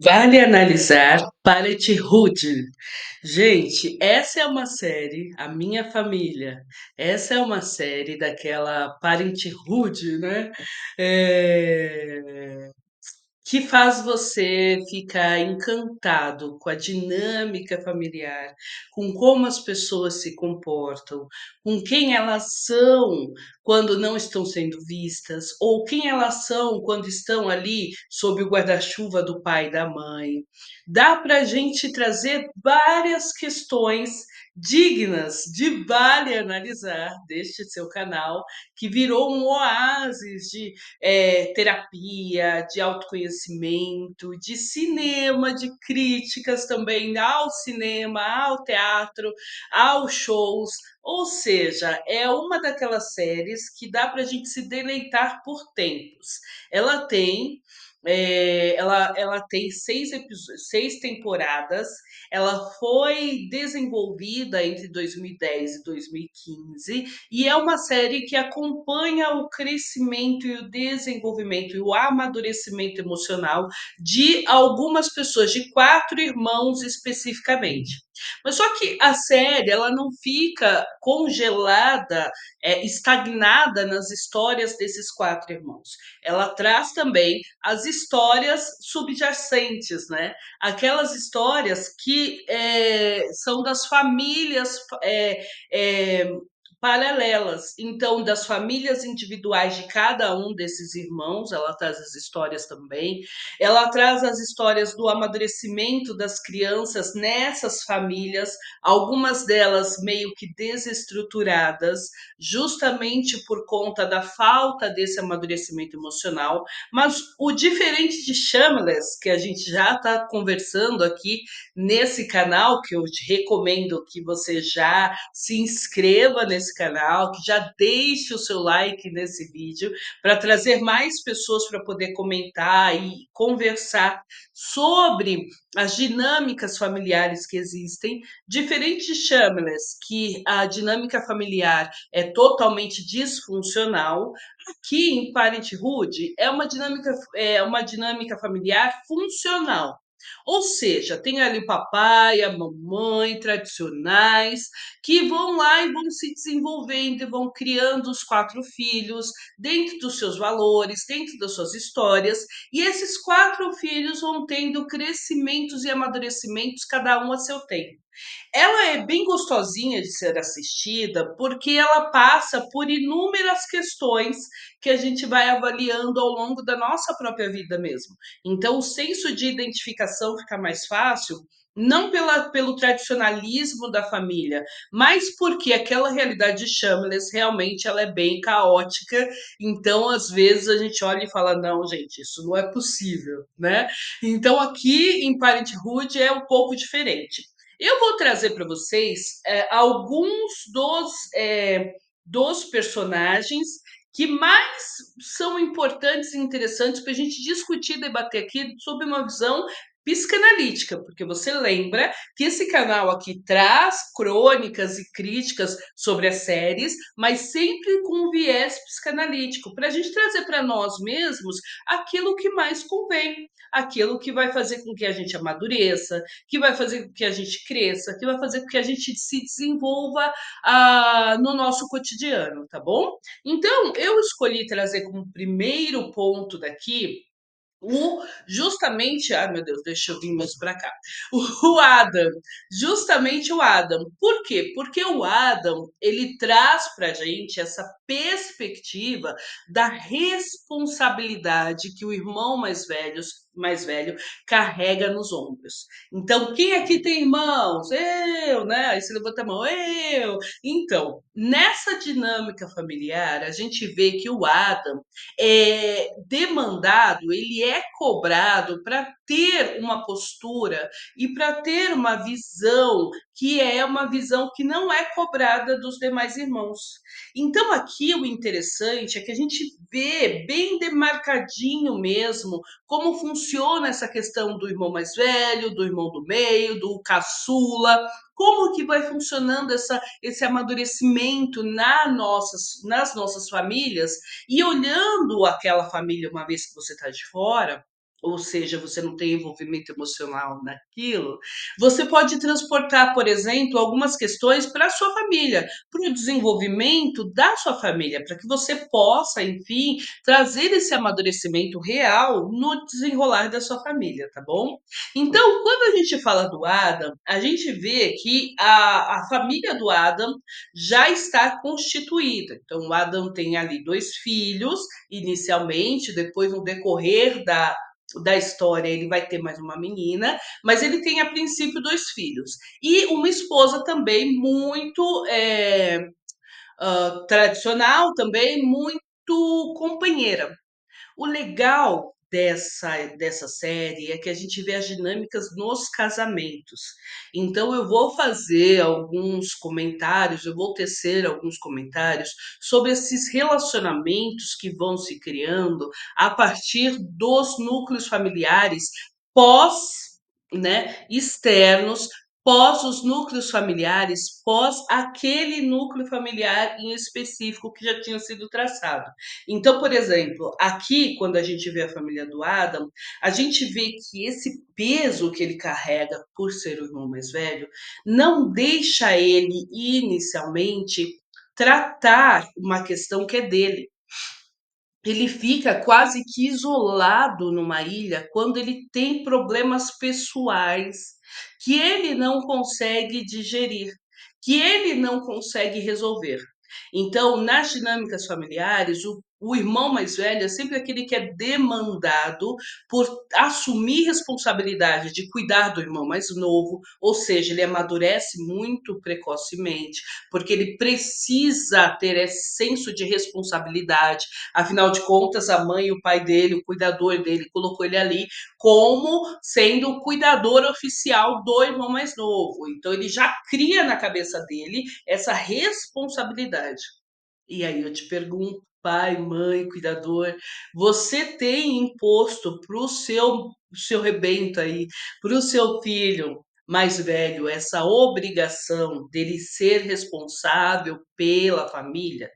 Vale analisar Parenthood. Gente, essa é uma série, A Minha Família. Essa é uma série daquela Parenthood, né? É, que faz você ficar encantado com a dinâmica familiar, com como as pessoas se comportam, com quem elas são quando não estão sendo vistas, ou quem elas são quando estão ali sob o guarda-chuva do pai e da mãe. Dá para a gente trazer várias questões dignas de vale analisar deste seu canal, que virou um oásis de terapia, de autoconhecimento, de cinema, de críticas também ao cinema, ao teatro, aos shows. Ou seja, é uma daquelas séries que dá para a gente se deleitar por tempos. Ela tem. Ela tem seis temporadas. Ela foi desenvolvida entre 2010 e 2015 e é uma série que acompanha o crescimento e o desenvolvimento e o amadurecimento emocional de algumas pessoas, de quatro irmãos especificamente. Mas só que a série ela não fica congelada, estagnada nas histórias desses quatro irmãos. Ela traz também as histórias subjacentes, né? Aquelas histórias que são das famílias é, paralelas. Então, das famílias individuais de cada um desses irmãos, ela traz as histórias também. Ela traz as histórias do amadurecimento das crianças nessas famílias, algumas delas meio que desestruturadas, justamente por conta da falta desse amadurecimento emocional. Mas o diferente de Shameless, que a gente já está conversando aqui nesse canal, que eu te recomendo que você já se inscreva nesse canal, que já deixe o seu like nesse vídeo, para trazer mais pessoas para poder comentar e conversar sobre as dinâmicas familiares que existem, diferente de Shameless, que a dinâmica familiar é totalmente disfuncional. Aqui em Parenthood é uma dinâmica familiar funcional. Ou seja, tem ali o papai, a mamãe tradicionais, que vão lá e vão se desenvolvendo e vão criando os quatro filhos dentro dos seus valores, dentro das suas histórias, e esses quatro filhos vão tendo crescimentos e amadurecimentos, cada um a seu tempo. Ela é bem gostosinha de ser assistida, porque ela passa por inúmeras questões que a gente vai avaliando ao longo da nossa própria vida mesmo. Então, o senso de identificação fica mais fácil, não pelo tradicionalismo da família, mas porque aquela realidade de Shameless realmente ela é bem caótica. Então, às vezes, a gente olha e fala: não, gente, isso não é possível, né? Então, aqui em Parenthood é um pouco diferente. Eu vou trazer para vocês alguns dos personagens que mais são importantes e interessantes para a gente discutir e debater aqui sob uma visão psicanalítica, porque você lembra que esse canal aqui traz crônicas e críticas sobre as séries, mas sempre com um viés psicanalítico, para a gente trazer para nós mesmos aquilo que mais convém, aquilo que vai fazer com que a gente amadureça, que vai fazer com que a gente cresça, que vai fazer com que a gente se desenvolva no nosso cotidiano, tá bom? Então, eu escolhi trazer como primeiro ponto daqui justamente, ai meu Deus, deixa eu vir mais para cá. O Adam, justamente o Adam. Por quê? Porque o Adam, ele traz pra gente essa perspectiva da responsabilidade que o irmão mais velho carrega nos ombros. Então, quem aqui tem irmãos? Eu, né? Aí você levanta a mão, eu. Então, nessa dinâmica familiar, a gente vê que o Adam é demandado, ele é cobrado para ter uma postura e para ter uma visão que é uma visão que não é cobrada dos demais irmãos. Então, aqui o interessante é que a gente vê bem demarcadinho mesmo como funciona essa questão do irmão mais velho, do irmão do meio, do caçula, como que vai funcionando esse amadurecimento nas nossas famílias e olhando aquela família uma vez que você está de fora, ou seja, você não tem envolvimento emocional naquilo, você pode transportar, por exemplo, algumas questões para a sua família, para o desenvolvimento da sua família, para que você possa, enfim, trazer esse amadurecimento real no desenrolar da sua família, tá bom? Então, quando a gente fala do Adam, a gente vê que a família do Adam já está constituída. Então, o Adam tem ali dois filhos, inicialmente, depois, no decorrer da história, ele vai ter mais uma menina, mas ele tem a princípio dois filhos. E uma esposa também muito tradicional, também muito companheira. O legal dessa série é que a gente vê as dinâmicas nos casamentos. Então, eu vou fazer alguns comentários, eu vou tecer alguns comentários sobre esses relacionamentos que vão se criando a partir dos núcleos familiares pós, né, externos, pós os núcleos familiares, pós aquele núcleo familiar em específico que já tinha sido traçado. Então, por exemplo, aqui, quando a gente vê a família do Adam, a gente vê que esse peso que ele carrega por ser o irmão mais velho não deixa ele inicialmente tratar uma questão que é dele. Ele fica quase que isolado numa ilha quando ele tem problemas pessoais que ele não consegue digerir, que ele não consegue resolver. Então, nas dinâmicas familiares, o irmão mais velho é sempre aquele que é demandado por assumir responsabilidade de cuidar do irmão mais novo, ou seja, ele amadurece muito precocemente, porque ele precisa ter esse senso de responsabilidade. Afinal de contas, a mãe e o pai dele, o cuidador dele, colocou ele ali como sendo o cuidador oficial do irmão mais novo. Então, ele já cria na cabeça dele essa responsabilidade. E aí eu te pergunto, pai, mãe, cuidador, você tem imposto para o seu rebento aí, para o seu filho mais velho, essa obrigação dele ser responsável pela família?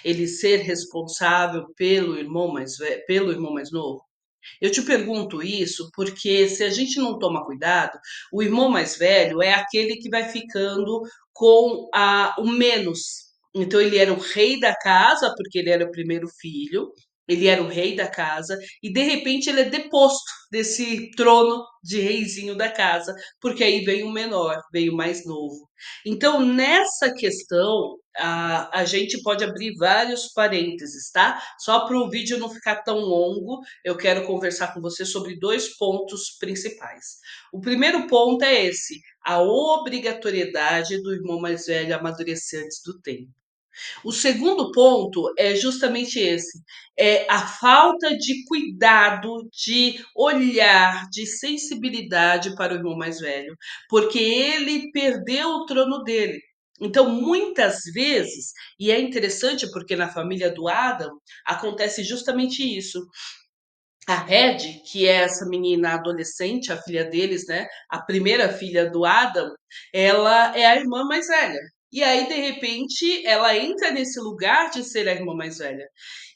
Ele ser responsável pelo irmão mais novo? Eu te pergunto isso porque se a gente não toma cuidado, o irmão mais velho é aquele que vai ficando com o menos. Então ele era o rei da casa, porque ele era o primeiro filho, ele era o rei da casa, e de repente ele é deposto desse trono de reizinho da casa, porque aí veio o menor, veio o mais novo. Então, nessa questão, a gente pode abrir vários parênteses, tá? Só para o vídeo não ficar tão longo, eu quero conversar com você sobre dois pontos principais. O primeiro ponto é esse: a obrigatoriedade do irmão mais velho amadurecer antes do tempo. O segundo ponto é justamente esse: é a falta de cuidado, de olhar, de sensibilidade para o irmão mais velho, porque ele perdeu o trono dele. Então, muitas vezes, e é interessante porque na família do Adam acontece justamente isso. A Red, que é essa menina adolescente, a filha deles, né? A primeira filha do Adam, ela é a irmã mais velha. E aí, de repente, ela entra nesse lugar de ser a irmã mais velha.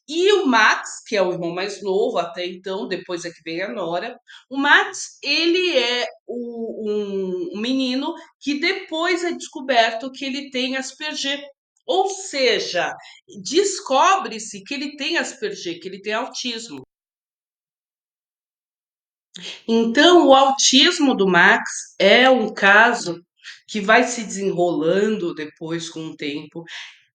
E o Max, que é o irmão mais novo até então, depois é que vem a Nora, o Max, ele é um menino que depois é descoberto que ele tem Asperger. Ou seja, descobre-se que ele tem Asperger, que ele tem autismo. Então, o autismo do Max é um caso que vai se desenrolando depois com o tempo.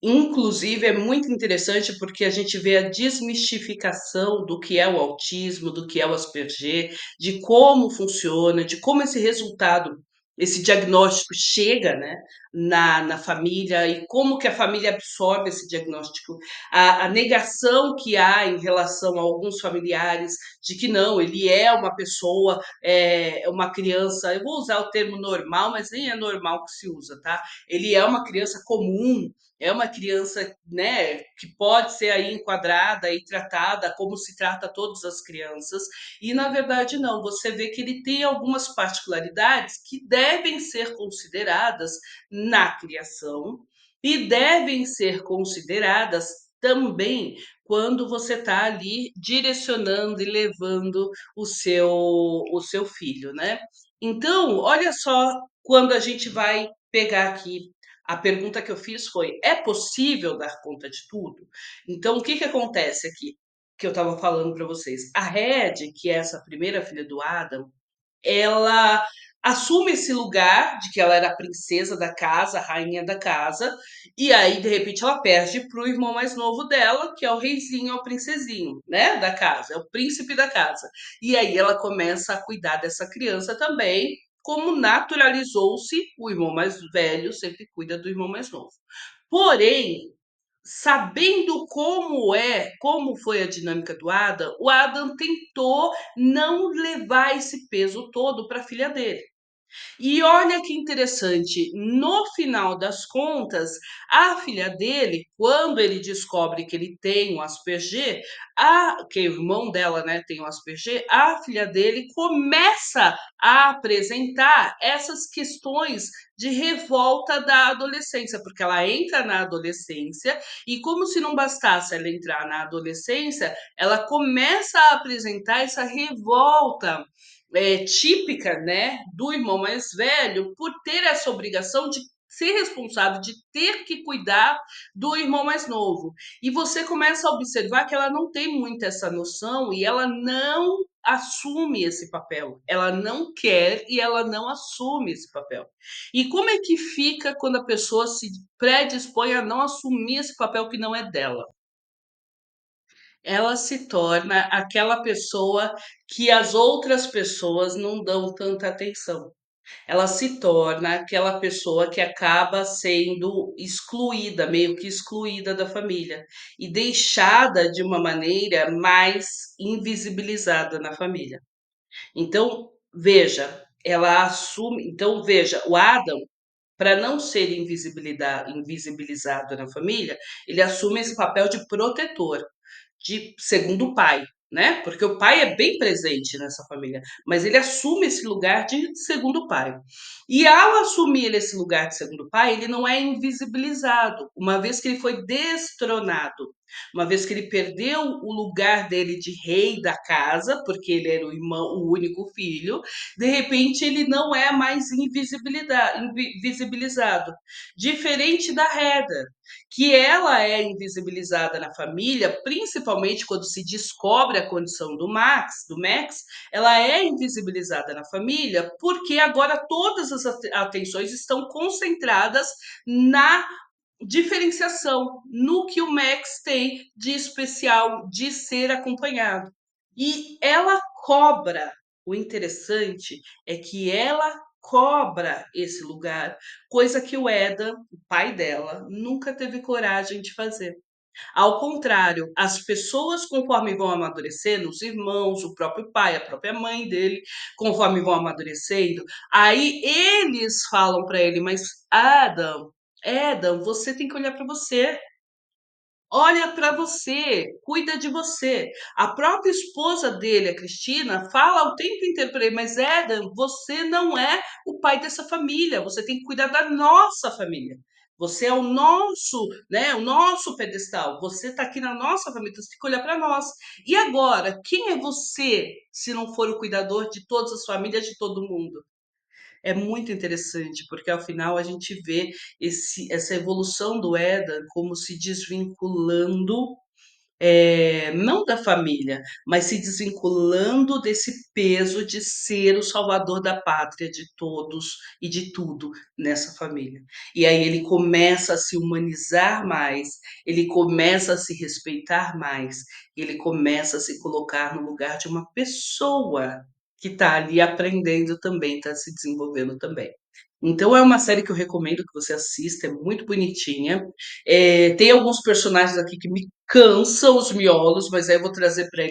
Inclusive, é muito interessante porque a gente vê a desmistificação do que é o autismo, do que é o Asperger, de como funciona, de como esse resultado, esse diagnóstico chega, né, na família e como que a família absorve esse diagnóstico. A negação que há em relação a alguns familiares de que não, ele é uma pessoa, é uma criança, eu vou usar o termo normal, mas nem é normal que se usa, tá? Ele é uma criança comum, é uma criança, né, que pode ser aí enquadrada e tratada como se trata todas as crianças, e na verdade não, você vê que ele tem algumas particularidades que devem ser consideradas na criação e devem ser consideradas também quando você está ali direcionando e levando o seu filho, né. Então, olha só, quando a gente vai pegar aqui, a pergunta que eu fiz foi: "É possível dar conta de tudo?". Então o que que acontece aqui, que eu estava falando para vocês, a Red, que é essa primeira filha do Adam, ela assume esse lugar de que ela era a princesa da casa, a rainha da casa, e aí de repente ela perde para o irmão mais novo dela, que é o reizinho, é o princesinho, né, da casa, é o príncipe da casa. E aí ela começa a cuidar dessa criança também, como naturalizou-se, o irmão mais velho sempre cuida do irmão mais novo. Porém, sabendo como foi a dinâmica do Adam, o Adam tentou não levar esse peso todo para a filha dele. E olha que interessante, no final das contas, a filha dele, quando ele descobre que ele tem o Asperger, que o irmão dela, né, tem o Asperger, a filha dele começa a apresentar essas questões de revolta da adolescência, porque ela entra na adolescência e como se não bastasse ela entrar na adolescência, ela começa a apresentar essa revolta típica, né, do irmão mais velho por ter essa obrigação de ser responsável, de ter que cuidar do irmão mais novo. E você começa a observar que ela não tem muito essa noção e ela não assume esse papel. Ela não quer e ela não assume esse papel. E como é que fica quando a pessoa se predispõe a não assumir esse papel que não é dela? Ela se torna aquela pessoa que as outras pessoas não dão tanta atenção. Ela se torna aquela pessoa que acaba sendo excluída, meio que excluída da família e deixada de uma maneira mais invisibilizada na família. Então, veja, ela assume. Então, veja, o Adam, para não ser invisibilizado na família, ele assume esse papel de protetor, de segundo pai, né? Porque o pai é bem presente nessa família, mas ele assume esse lugar de segundo pai. E ao assumir esse lugar de segundo pai, ele não é invisibilizado, uma vez que ele foi destronado, uma vez que ele perdeu o lugar dele de rei da casa, porque ele era o irmão, o único filho, de repente ele não é mais invisibilizado. Diferente da Heather, que ela é invisibilizada na família, principalmente quando se descobre a condição do Max, ela é invisibilizada na família, porque agora todas as atenções estão concentradas na diferenciação, no que o Max tem de especial, de ser acompanhado. E ela cobra. O interessante é que ela cobra esse lugar, coisa que o Eda, o pai dela, nunca teve coragem de fazer. Ao contrário, as pessoas, conforme vão amadurecendo, os irmãos, o próprio pai, a própria mãe dele, conforme vão amadurecendo, aí eles falam para ele: Mas Adam, você tem que olhar para você. Olha para você, cuida de você. A própria esposa dele, a Cristina, fala o tempo inteiro para ele: Mas Adam, você não é o pai dessa família. Você tem que cuidar da nossa família. Você é o nosso, né, o nosso pedestal. Você está aqui na nossa família, então você tem que olhar para nós. E agora, quem é você se não for o cuidador de todas as famílias, de todo mundo? É muito interessante, porque ao final a gente vê essa evolução do Éden como se desvinculando, não da família, mas se desvinculando desse peso de ser o salvador da pátria de todos e de tudo nessa família. E aí ele começa a se humanizar mais, ele começa a se respeitar mais, ele começa a se colocar no lugar de uma pessoa que está ali aprendendo também, está se desenvolvendo também. Então é uma série que eu recomendo que você assista, é muito bonitinha. Tem alguns personagens aqui que me cansam os miolos, mas aí eu vou trazer para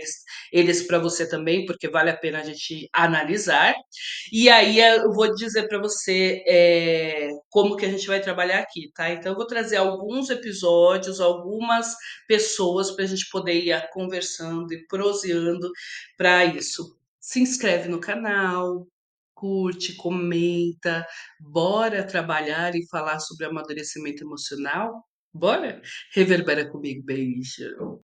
eles para você também, porque vale a pena a gente analisar. E aí eu vou dizer para você como que a gente vai trabalhar aqui, tá? Então eu vou trazer alguns episódios, algumas pessoas para a gente poder ir conversando e proseando para isso. Se inscreve no canal, curte, comenta, bora trabalhar e falar sobre amadurecimento emocional? Bora? Reverbera comigo, beijo.